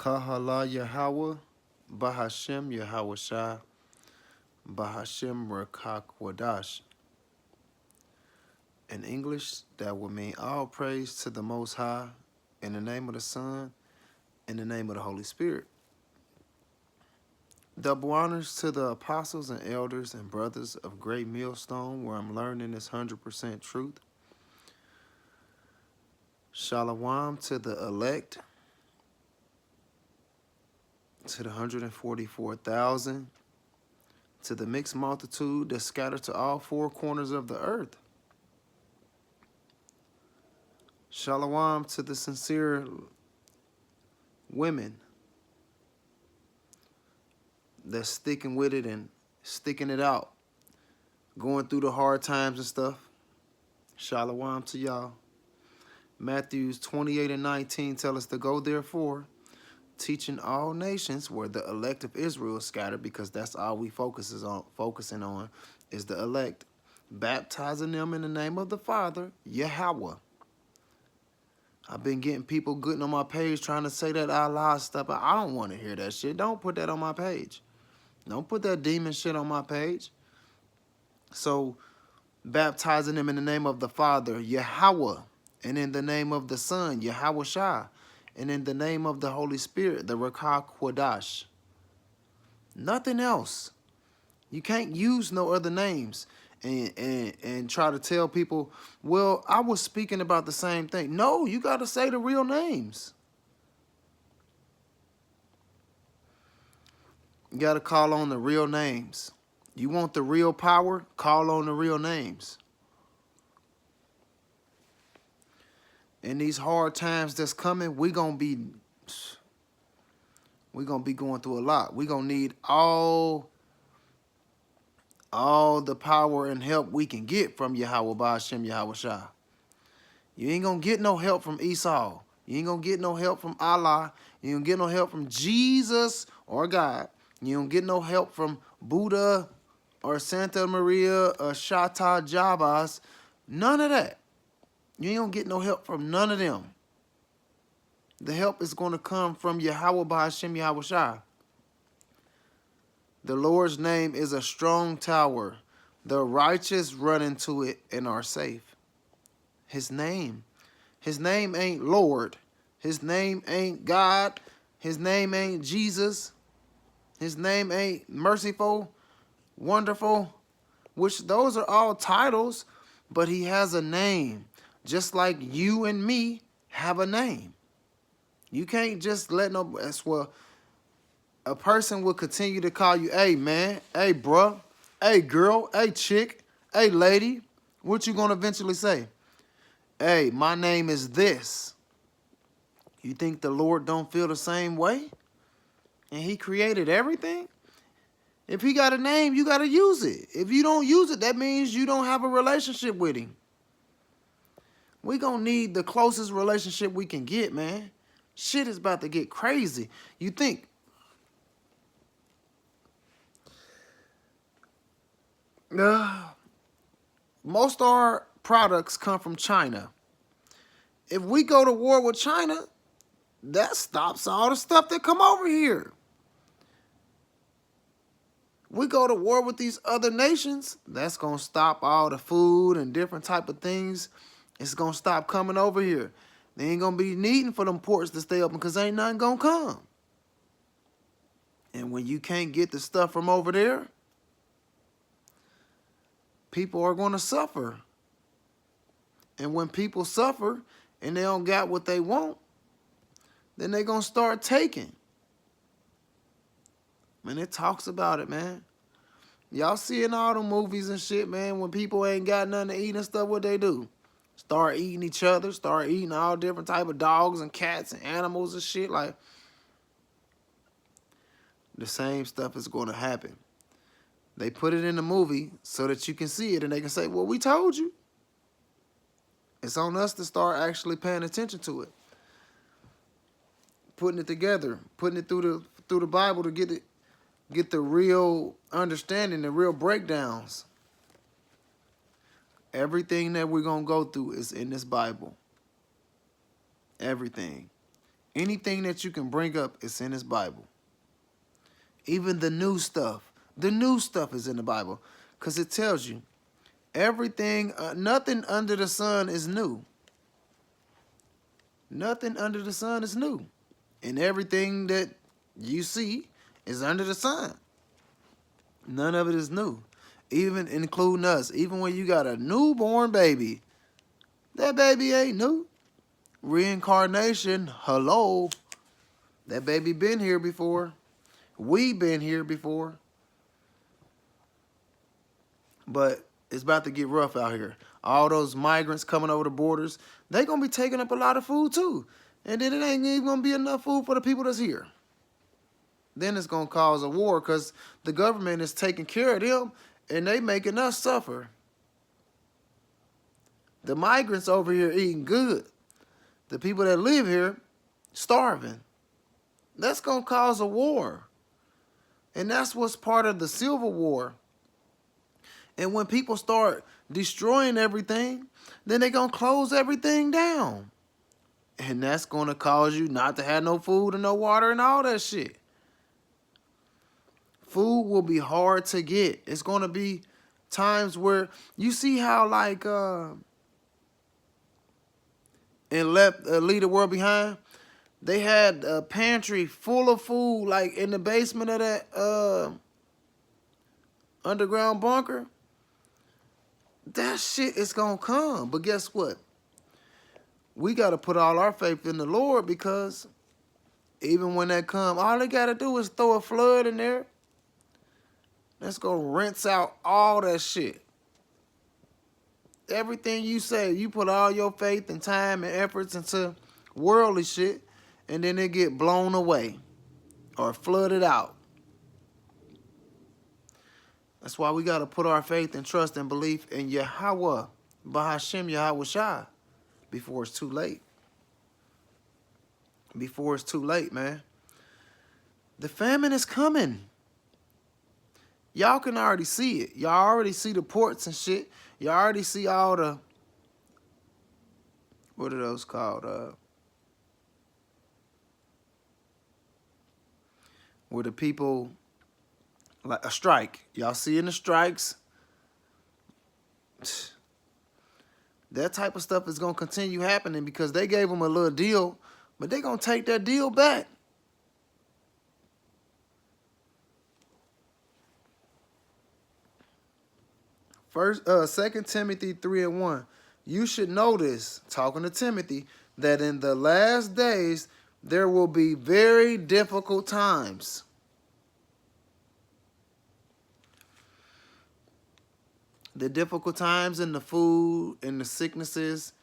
Kahala Yahweh, Bahashem Yahweh Shai, Bahashem Rakakwadash. In English, that would mean all praise to the Most High, in the name of the Son, in the name of the Holy Spirit. Double honors to the apostles and elders and brothers of Great Millstone, where I'm learning this 100% truth. Shalom to the elect, to the 144,000, to the mixed multitude that's scattered to all four corners of the earth. Shalom to the sincere women that's sticking with it and sticking it out, going through the hard times and stuff. Shalom to y'all. Matthews 28:19 tell us to go therefore, teaching all nations, where the elect of Israel is scattered, because that's all we focusing on is the elect, baptizing them in the name of the Father, Yahweh. I've been getting people getting on my page trying to say that Allah stuff. I don't want to hear that shit. Don't put that on my page. Don't put that demon shit on my page. So, baptizing them in the name of the Father, Yahweh, and in the name of the Son, Yahweh Shai, and in the name of the Holy Spirit, the Rakah Kwadash. Nothing else. You can't use no other names and try to tell people, well, I was speaking about the same thing. No, you got to say the real names. You got to call on the real names. You want the real power? Call on the real names. In these hard times that's coming, we're going to be going through a lot. We're going to need all the power and help we can get from Yahweh Ba'ashem Yahweh Shai. You ain't going to get no help from Esau. You ain't going to get no help from Allah. You ain't going to get no help from Jesus or God. You don't get no help from Buddha or Santa Maria or Shata Jabas. None of that. You ain't going to get no help from none of them. The help is going to come from Yahweh Ba'ashem Yahweh Shai. The Lord's name is a strong tower. The righteous run into it and are safe. His name. His name ain't Lord. His name ain't God. His name ain't Jesus. His name ain't merciful, wonderful, which those are all titles, but he has a name, just like you and me have a name. You can't just let nobody, that's what a person will continue to call you, hey man, hey bruh, hey girl, hey chick, hey lady. What you gonna eventually say? Hey, my name is this. You think the Lord don't feel the same way? And he created everything? If he got a name, you got to use it. If you don't use it, that means you don't have a relationship with him. We're going to need the closest relationship we can get, man. Shit is about to get crazy. You think, most of our products come from China. If we go to war with China, that stops all the stuff that come over here. We go to war with these other nations, that's going to stop all the food and different type of things. It's going to stop coming over here. They ain't going to be needing for them ports to stay open because ain't nothing going to come. And when you can't get the stuff from over there, people are going to suffer. And when people suffer and they don't got what they want, then they're going to start taking. Man, it talks about it, man. Y'all see in all the movies and shit, man, when people ain't got nothing to eat and stuff, what they do? Start eating each other, start eating all different type of dogs and cats and animals and shit. Like, the same stuff is going to happen. They put it in the movie so that you can see it and they can say, well, we told you. It's on us to start actually paying attention to it. Putting it together, putting it through the Bible to get the real understanding, the real breakdowns. Everything that we're going to go through is in this Bible. Everything. Anything that you can bring up is in his Bible. Even the new stuff. The new stuff is in the Bible. Because it tells you everything, nothing under the sun is new. Nothing under the sun is new. And everything that you see is under the sun. None of it is new. Even including us. Even when you got a newborn baby, that baby ain't new. Reincarnation, hello. That baby been here before. We been here before. But it's about to get rough out here. All those migrants coming over the borders, they going to be taking up a lot of food too. And then it ain't even going to be enough food for the people that's here. Then it's going to cause a war because the government is taking care of them and they making us suffer. The migrants over here eating good. The people that live here starving. That's going to cause a war. And that's what's part of the Civil War. And when people start destroying everything, then they're going to close everything down. And that's going to cause you not to have no food and no water and all that shit. Food will be hard to get. It's going to be times where you see how like in Leave the World Behind, they had a pantry full of food like in the basement of that underground bunker. That shit is going to come. But guess what? We got to put all our faith in the Lord because even when that come, all they got to do is throw a flood in there. That's going to rinse out all that shit. Everything you say, you put all your faith and time and efforts into worldly shit, and then it get blown away or flooded out. That's why we got to put our faith and trust and belief in Yahweh, Bahashem Yahweh Shai, before it's too late. Before it's too late, man. The famine is coming. Y'all can already see it. Y'all already see the ports and shit. Y'all already see all the, what are those called? Where the people, like a strike. Y'all seeing the strikes? That type of stuff is going to continue happening because they gave them a little deal, but they're going to take that deal back. First, 2 Timothy 3:1. You should notice, talking to Timothy, that in the last days there will be very difficult times. The difficult times in the food, in the sicknesses,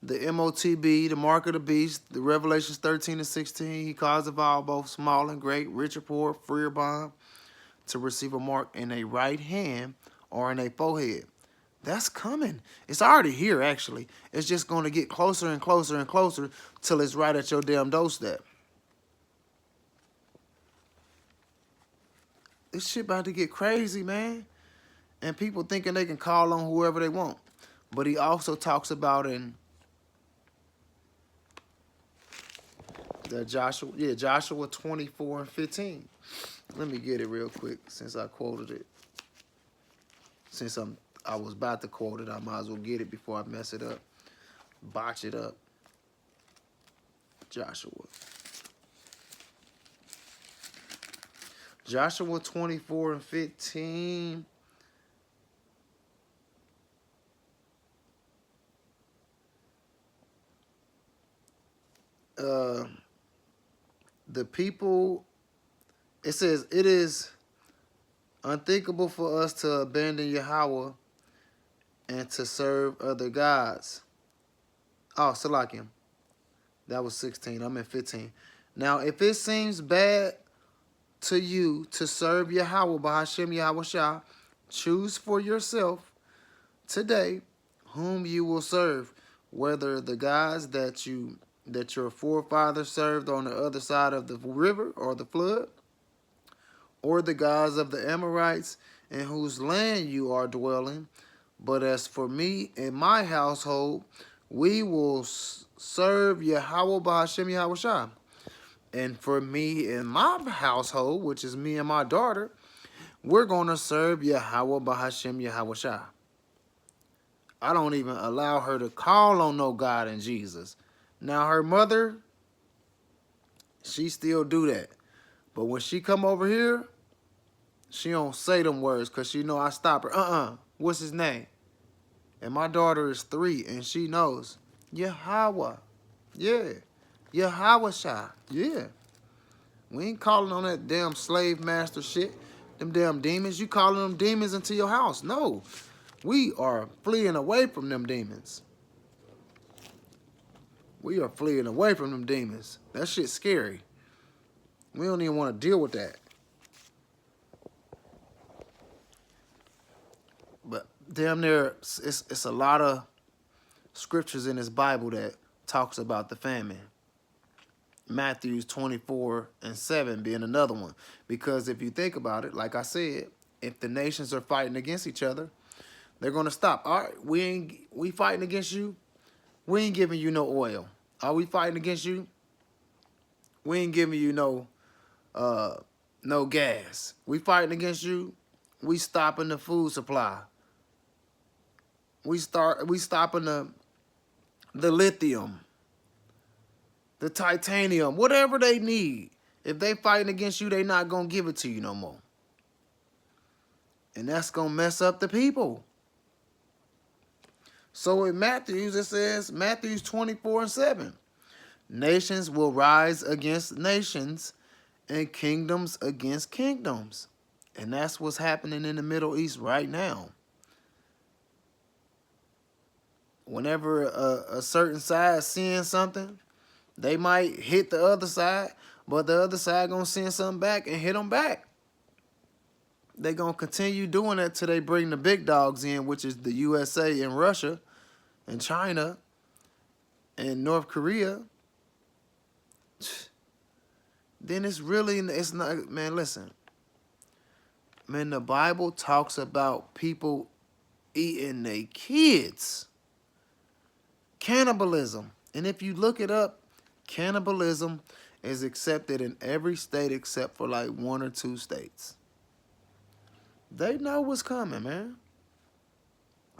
the MOTB, the mark of the beast, the Revelations 13:16. He caused of all, both small and great, rich or poor, free or bond, to receive a mark in a right hand or in a forehead. That's coming. It's already here, actually. It's just going to get closer and closer and closer till it's right at your damn doorstep. This shit about to get crazy, man. And people thinking they can call on whoever they want. But he also talks about in the Joshua 24:15. Let me get it real quick since I quoted it. Since I was about to quote it, I might as well get it before I mess it up. Botch it up. Joshua 24:15. The people, it says, it is unthinkable for us to abandon Yahweh and to serve other gods. Oh, Salakim. That was 16. I'm in 15. Now, if it seems bad to you to serve Yahweh, Bahashem Yahweh Shah, choose for yourself today whom you will serve, whether the gods that your forefathers served on the other side of the river or the flood, or the gods of the Amorites in whose land you are dwelling. But as for me and my household, we will serve Yahweh Bahashem Yahweh Shah. And for me and my household, which is me and my daughter, we're going to serve Yahweh Bahashem Yahweh Shah. I don't even allow her to call on no God in Jesus. Now her mother, she still do that. But when she come over here, she don't say them words because she know I stop her. What's his name? And my daughter is 3 and she knows. Yahweh. Yeah. Yahweh Shah. Yeah. We ain't calling on that damn slave master shit. Them damn demons. You calling them demons into your house. No. We are fleeing away from them demons. We are fleeing away from them demons. That shit's scary. We don't even want to deal with that. But damn near, it's a lot of scriptures in this Bible that talks about the famine. Matthew 24:7 being another one. Because if you think about it, like I said, if the nations are fighting against each other, they're going to stop. All right, we fighting against you. We ain't giving you no oil. Are we fighting against you? We ain't giving you no gas. We fighting against you. We stopping the food supply. We stopping the lithium, the titanium, whatever they need. If they fighting against you, they not gonna give it to you no more. And that's gonna mess up the people. So in Matthews, it says, Matthews 24:7, nations will rise against nations and kingdoms against kingdoms. And that's what's happening in the Middle East right now. Whenever a certain side seeing something, they might hit the other side, but the other side gonna send something back and hit them back. They gonna continue doing that till they bring the big dogs in, which is the USA and Russia and China and North Korea. Then it's not, man, listen. Man, the Bible talks about people eating their kids. Cannibalism. And if you look it up, cannibalism is accepted in every state except for like 1 or 2 states. They know what's coming, man.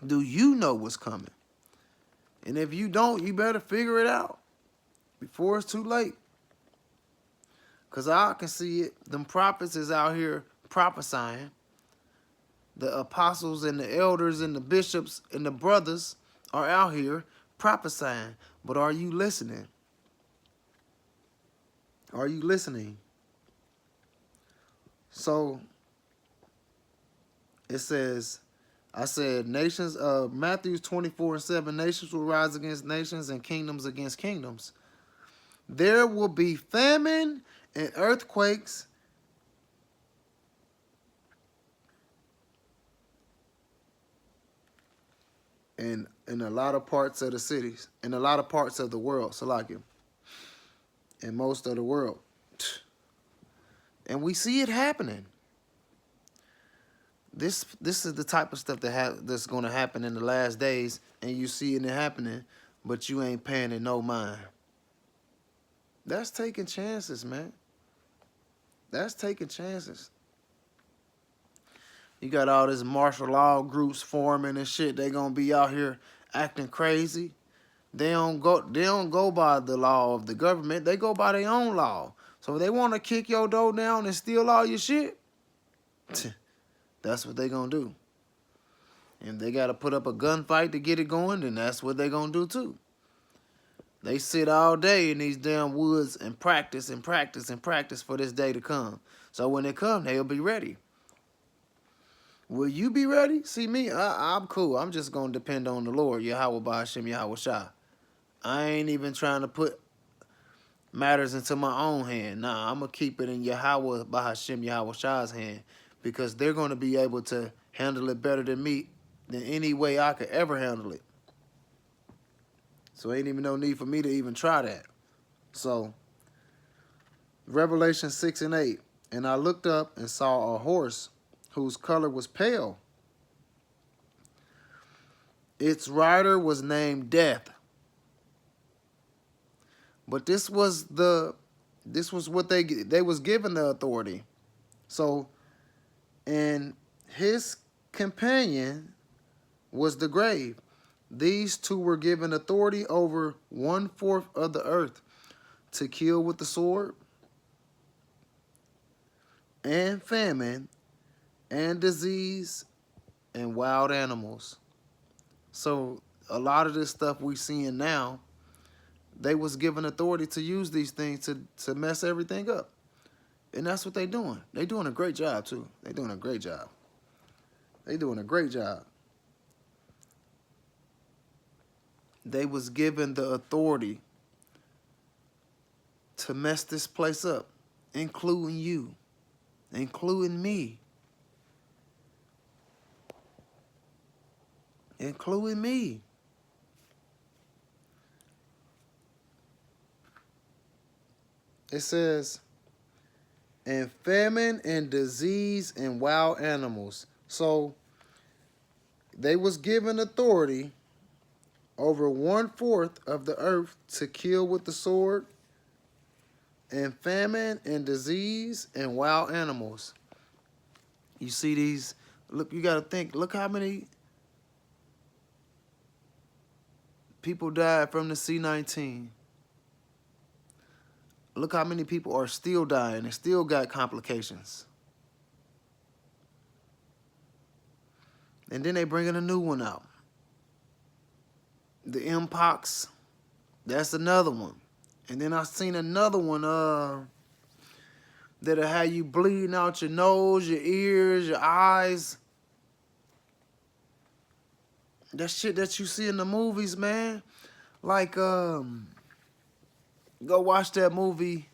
Do you know what's coming? And if you don't, you better figure it out before it's too late. Because I can see it. Them prophets is out here prophesying. The apostles and the elders and the bishops and the brothers are out here prophesying. But are you listening? Are you listening? So it says, I said, nations, Matthew 24:7, nations will rise against nations and kingdoms against kingdoms. There will be famine and earthquakes in a lot of parts of the cities, in a lot of parts of the world, Salakia, in most of the world. And we see it happening. This is the type of stuff that's going to happen in the last days, and you see it happening, but you ain't paying it no mind. That's taking chances, man. That's taking chances. You got all this martial law groups forming and shit. They gonna be out here acting crazy. They don't go by the law of the government. They go by their own law. So if they want to kick your door down and steal all your shit, that's what they gonna do. And they gotta put up a gunfight to get it going, then that's what they gonna do too. They sit all day in these damn woods and practice and practice and practice for this day to come. So when it comes, they'll be ready. Will you be ready? See me, I'm cool. I'm just going to depend on the Lord, Yahweh Ba'ashem Yahweh Shah. I ain't even trying to put matters into my own hand. Nah, I'm going to keep it in Yahweh Ba'ashem Yahweh Shah's hand, because they're going to be able to handle it better than me, than any way I could ever handle it. So ain't even no need for me to even try that. So, Revelation 6:8, and I looked up and saw a horse whose color was pale. Its rider was named Death. But this was the This was what they was given the authority. So, and his companion was the grave. These two were given authority over 1/4 of the earth to kill with the sword and famine and disease and wild animals. So a lot of this stuff we seeing now, they was given authority to use these things to mess everything up. And that's what they doing. They doing a great job too. They doing a great job. They doing a great job. They was given the authority to mess this place up, including you, including me, including me. It says, and famine and disease and wild animals. So they was given authority over 1/4 of the earth to kill with the sword and famine and disease and wild animals. You see these, look, you got to think, look how many people died from the C-19. Look how many people are still dying and still got complications. And then they bringing a new one out. The Mpox, that's another one. And then I seen another one that'll have you bleeding out your nose, your ears, your eyes. That shit that you see in the movies, man. Like, go watch that movie,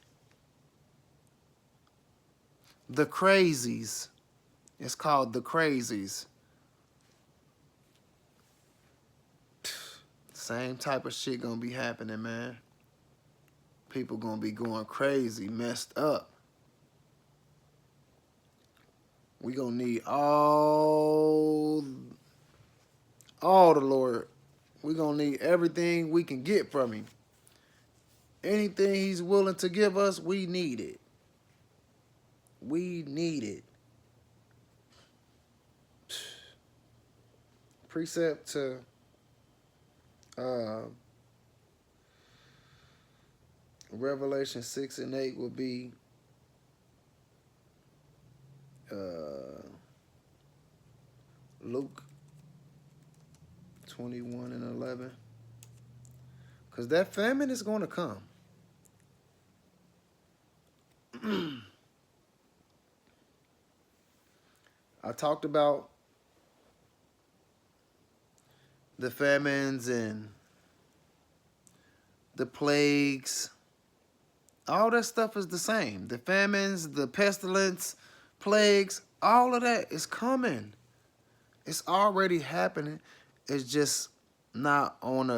The Crazies. It's called The Crazies. Same type of shit gonna be happening, man. People gonna be going crazy, messed up. We gonna need all the Lord. We gonna need everything we can get from him. Anything he's willing to give us, we need it. We need it. Precept to Revelation 6 and 8 will be Luke 21 and 11. Because that famine is going to come. I talked about the famines and the plagues. All that stuff is the same. The famines, the pestilence, plagues, all of that is coming. It's already happening. It's just not on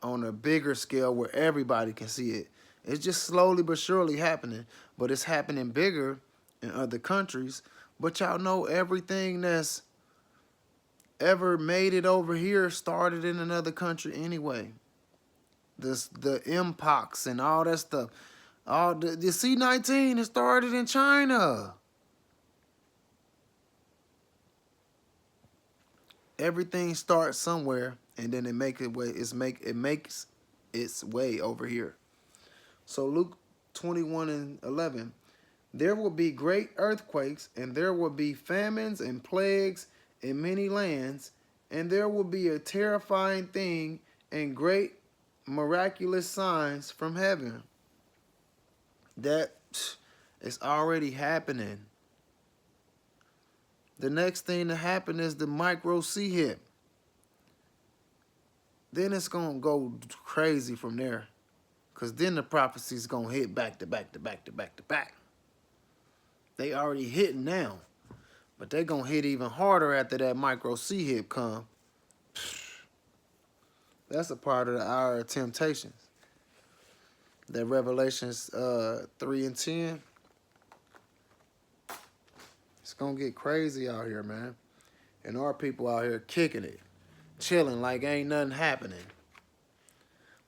a bigger scale where everybody can see it. It's just slowly but surely happening. But it's happening bigger in other countries. But y'all know everything that's ever made it over here started in another country anyway. The Mpox and all that stuff. All the C-19 it started in China. Everything starts somewhere and then it makes its way over here. So Luke 21 and 11. There will be great earthquakes, and there will be famines and plagues in many lands, and there will be a terrifying thing and great miraculous signs from heaven. That is already happening. The next thing to happen is the micro C hit. Then it's going to go crazy from there. Because then the prophecy's going to hit back to back to back to back to back. They already hitting now. But they going to hit even harder after that micro C hit come. That's a part of the hour of temptations. That Revelations 3 and 10. It's going to get crazy out here, man. And our people out here kicking it. Chilling like ain't nothing happening.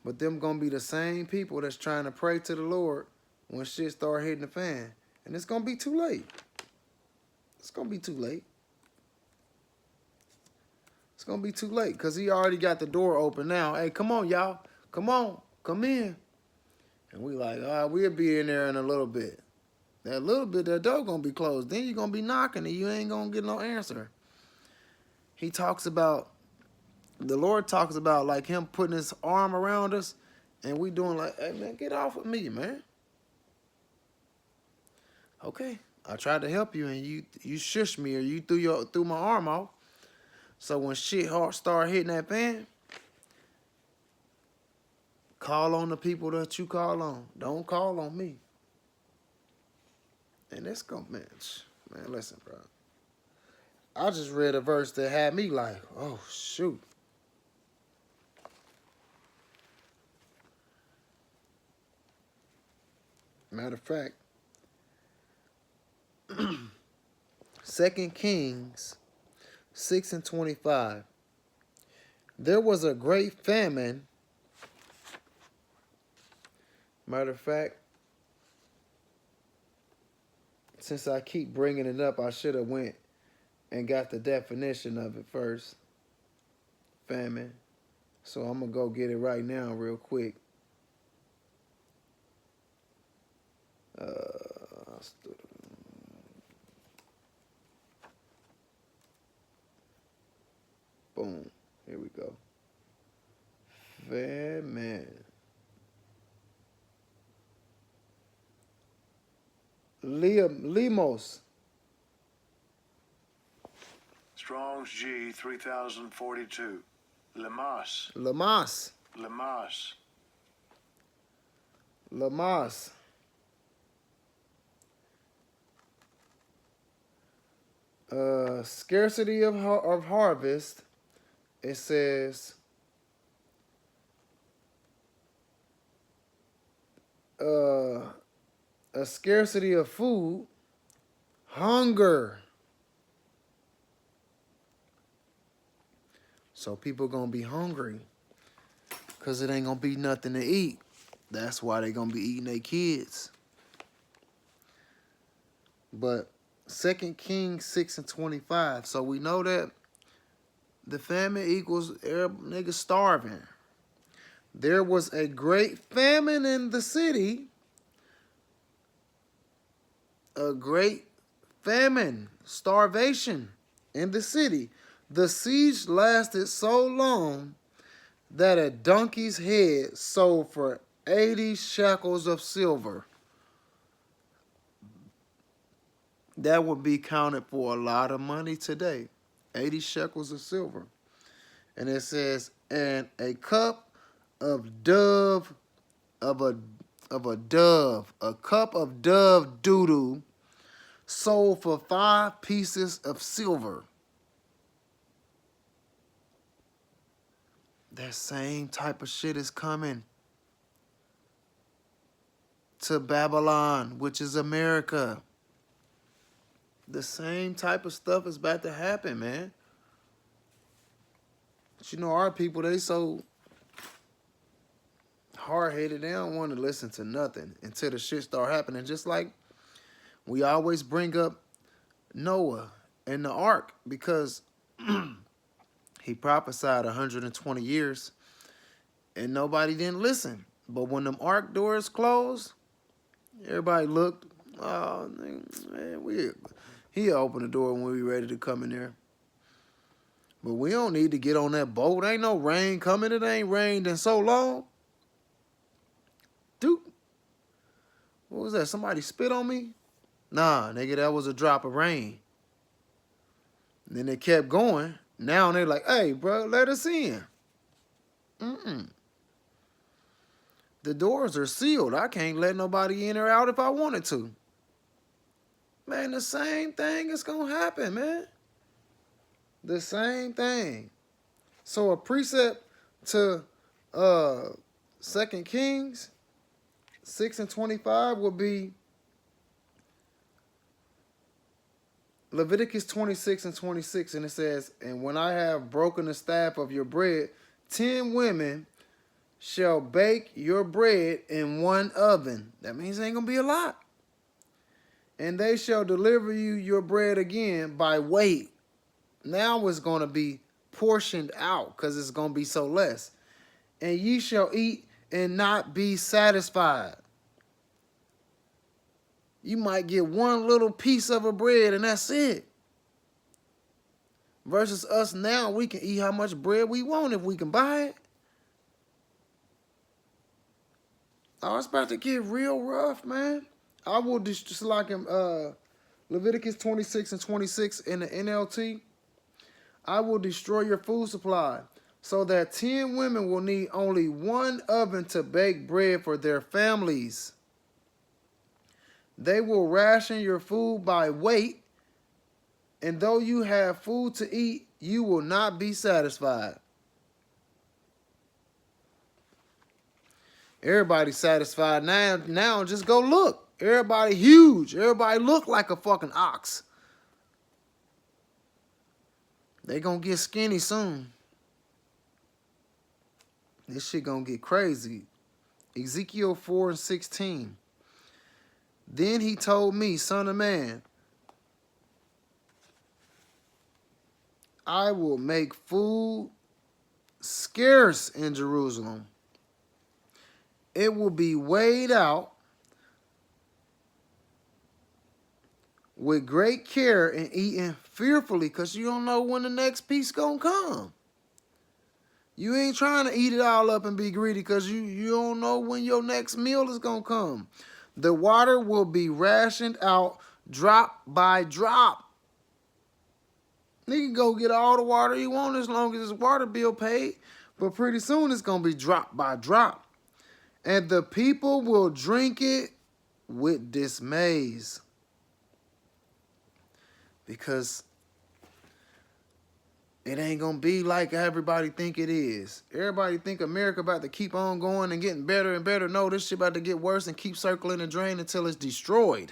But them gonna be the same people that's trying to pray to the Lord when shit start hitting the fan. And it's gonna be too late. It's gonna be too late. It's gonna be too late because he already got the door open now. Hey, come on, y'all. Come on. Come in. And we like, all right, we'll be in there in a little bit. That little bit, that door gonna be closed. Then you're gonna be knocking and you ain't gonna get no answer. He talks about, the Lord talks about like him putting his arm around us and we doing like, hey man, get off of me, man. Okay, I tried to help you and you shushed me or you threw my arm off. So when shit start hitting that fan, call on the people that you call on. Don't call on me. And that's gonna, man, listen, bro. I just read a verse that had me like, oh, shoot. Matter of fact, 2 Kings 6:25. There was a great famine. Matter of fact, since I keep bringing it up, I should have went and got the definition of it first. Famine. So I'm going to go get it right now real quick. Boom. Here we go. Famine. Lemos. Strong's G 3042. Lamas. Lamas. Lamas. Lamas. Scarcity of harvest. It says a scarcity of food, hunger. So people gonna be hungry because it ain't gonna be nothing to eat. That's why they gonna be eating their kids. But 2 Kings 6:25. So we know that the famine equals Arab niggas starving. There was a great famine in the city. A great famine, starvation in the city. The siege lasted so long that a donkey's head sold for 80 shekels of silver. That would be counted for a lot of money today. 80 shekels of silver. And it says, and a cup of dove, a cup of dove doo-doo sold for 5 pieces of silver. That same type of shit is coming to Babylon, which is America. The same type of stuff is about to happen, man. But you know, our people, they so hard-headed, they don't want to listen to nothing until the shit start happening. Just like we always bring up Noah and the ark because he prophesied 120 years and nobody didn't listen. But when them ark doors closed, everybody looked, oh, man, he'll open the door when we ready to come in there. But we don't need to get on that boat. Ain't no rain coming. It ain't rained in so long. Dude, what was that? Somebody spit on me? Nah, nigga, that was a drop of rain. And then they kept going. Now they're like, hey, bro, let us in. The doors are sealed. I can't let nobody in or out if I wanted to. Man, the same thing is going to happen, man. The same thing. So a precept to 2 Kings 6:25 will be Leviticus 26:26, and it says, and when I have broken the staff of your bread, 10 women shall bake your bread in one oven. That means it ain't going to be a lot. And they shall deliver you your bread again by weight. Now it's going to be portioned out because it's going to be so less. And ye shall eat and not be satisfied. You might get one little piece of a bread and that's it. Versus us now, we can eat how much bread we want if we can buy it. Oh, it's about to get real rough, man. I will just like in Leviticus 26 and 26 in the NLT. I will destroy your food supply so that 10 women will need only one oven to bake bread for their families. They will ration your food by weight, and though you have food to eat, you will not be satisfied. Everybody's satisfied now. Now just go look. Everybody huge. Everybody look like a fucking ox. They gonna get skinny soon. This shit gonna get crazy. Ezekiel 4 and 16. Then he told me, son of man, I will make food scarce in Jerusalem. It will be weighed out with great care and eaten fearfully because you don't know when the next piece gonna come. You ain't trying to eat it all up and be greedy because you don't know when your next meal is gonna come. The water will be rationed out drop by drop. You can go get all the water you want as long as his water bill paid, but pretty soon it's gonna be drop by drop. And the people will drink it with dismays. Because it ain't gonna be like everybody think it is. Everybody think America about to keep on going and getting better and better. No, this shit about to get worse and keep circling the drain until it's destroyed.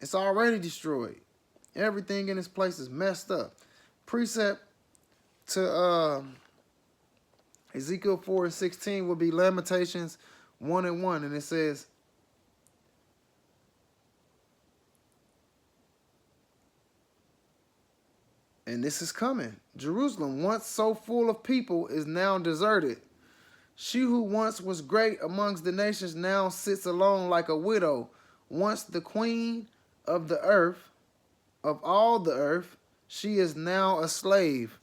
It's already destroyed. Everything in this place is messed up. Precept to Ezekiel 4 and 16 will be Lamentations 1 and 1. And it says, and this is coming. Jerusalem, once so full of people, is now deserted. She who once was great amongst the nations now sits alone like a widow. Once the queen of the earth, of all the earth, she is now a slave.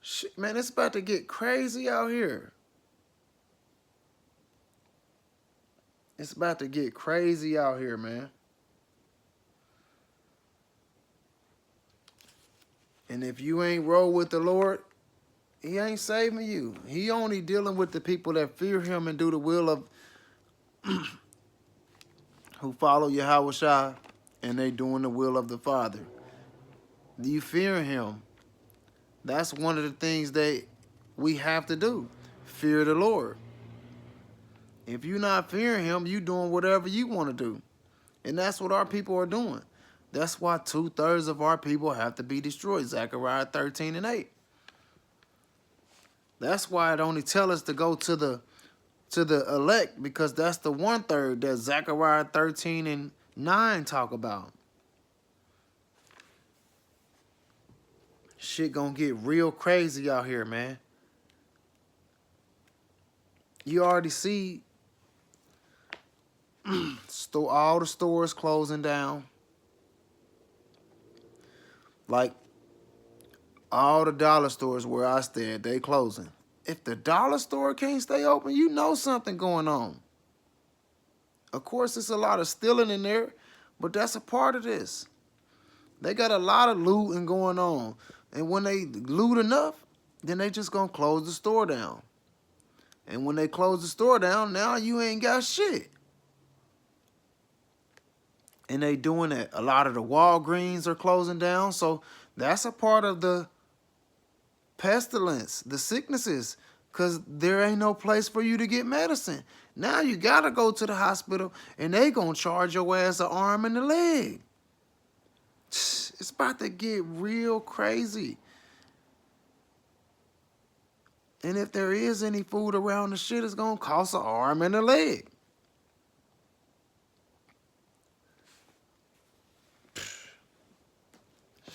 Shit, man, it's about to get crazy out here. It's about to get crazy out here, man. And if you ain't roll with the Lord, he ain't saving you. He only dealing with the people that fear him and do the will of who follow Yahweh Shai, and they doing the will of the Father. Do you fear him? That's one of the things that we have to do. Fear the Lord. If you're not fearing him, you doing whatever you want to do. And that's what our people are doing. That's why 2/3 of our people have to be destroyed. Zechariah 13 and 8. That's why it only tells us to go to the elect, because that's the 1/3 that Zechariah 13 and 9 talk about. Shit gonna get real crazy out here, man. You already see all the stores closing down. Like all the dollar stores where I stay at, they closing. If the dollar store can't stay open, you know something going on. Of course, it's a lot of stealing in there, but that's a part of this. They got a lot of looting going on. And when they loot enough, then they just gonna close the store down. And when they close the store down, now you ain't got shit. And they doing that. A lot of the Walgreens are closing down. So that's a part of the pestilence, the sicknesses, because there ain't no place for you to get medicine. Now you got to go to the hospital, and they going to charge your ass an arm and a leg. It's about to get real crazy. And if there is any food around, the shit is going to cost an arm and a leg.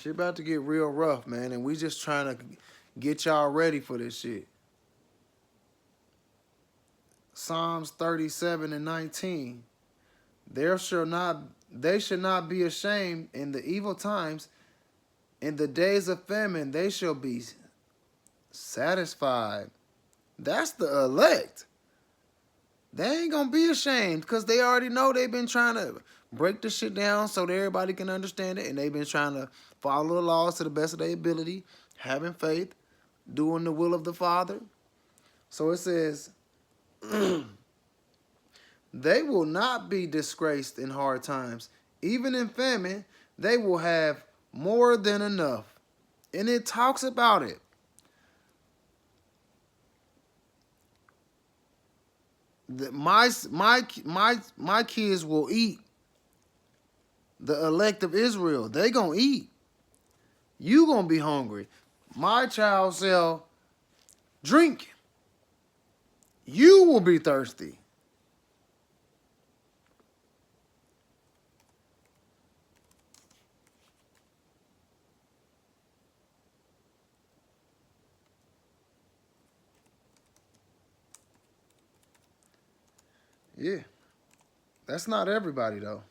Shit about to get real rough, man. And we just trying to get y'all ready for this shit. Psalms 37 and 19. They should not be ashamed in the evil times. In the days of famine, they shall be satisfied. That's the elect. They ain't gonna be ashamed because they already know they've been trying to break the shit down so that everybody can understand it, and they've been trying to follow the laws to the best of their ability, having faith, doing the will of the Father. So it says, they will not be disgraced in hard times. Even in famine, they will have more than enough. And it talks about it. My kids will eat. The elect of Israel, they gonna eat. You gonna be hungry. My child shall drink. You will be thirsty. Yeah. That's not everybody, though.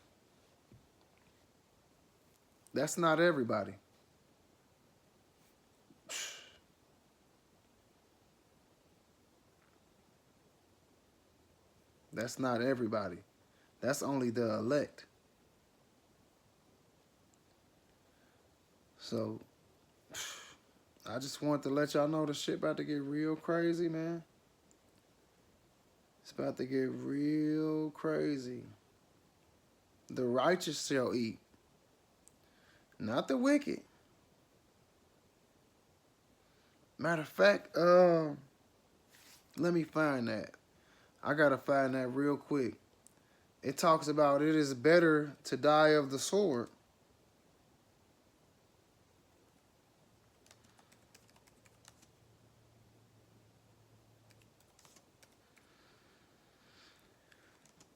That's not everybody. That's not everybody. That's only the elect. So, I just wanted to let y'all know the shit about to get real crazy, man. It's about to get real crazy. The righteous shall eat, not the wicked. Matter of fact, let me find that. I gotta find that real quick. It talks about it is better to die of the sword.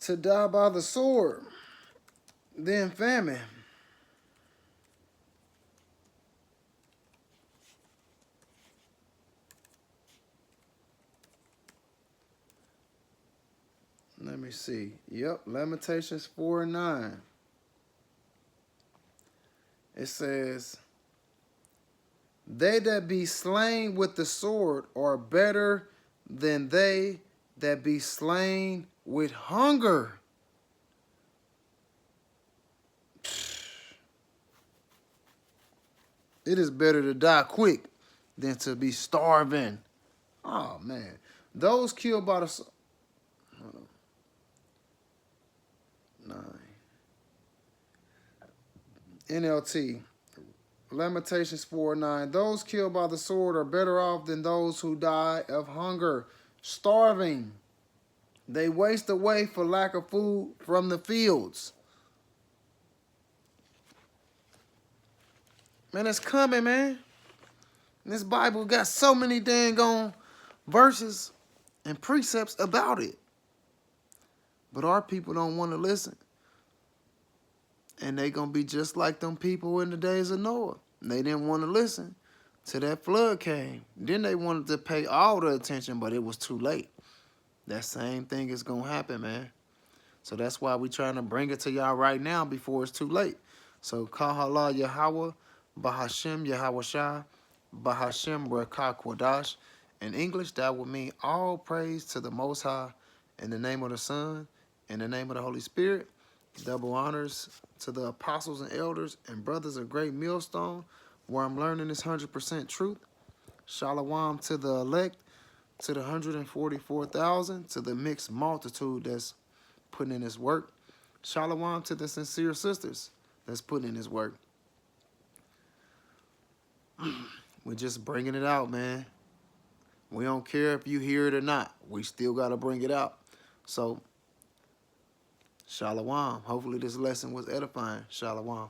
To die by the sword than famine. Let me see. Yep, Lamentations 4 and 9. It says, they that be slain with the sword are better than they that be slain with hunger. It is better to die quick than to be starving. Oh, man. Those killed by the sword. Hold on. 9. NLT. Lamentations 4:9. Those killed by the sword are better off than those who die of hunger, starving. They waste away for lack of food from the fields. Man, it's coming, man. This Bible got so many dang on verses and precepts about it. But our people don't want to listen. And they going to be just like them people in the days of Noah. They didn't want to listen till that flood came. Then they wanted to pay all the attention, but it was too late. That same thing is going to happen, man. So that's why we trying to bring it to y'all right now before it's too late. So, Kahala Yahweh, Bahashem Yahweh Shai, Bahashem Rekah Kwadash. In English, that would mean all praise to the Most High in the name of the Son, in the name of the Holy Spirit. Double honors to the apostles and elders and brothers of Great Millstone, where I'm learning this 100% truth. Shalom to the elect, to the 144,000, to the mixed multitude that's putting in this work. Shalom to the sincere sisters that's putting in this work. We're just bringing it out, man. We don't care if you hear it or not. We still got to bring it out. So, Shalom. Hopefully this lesson was edifying. Shalom.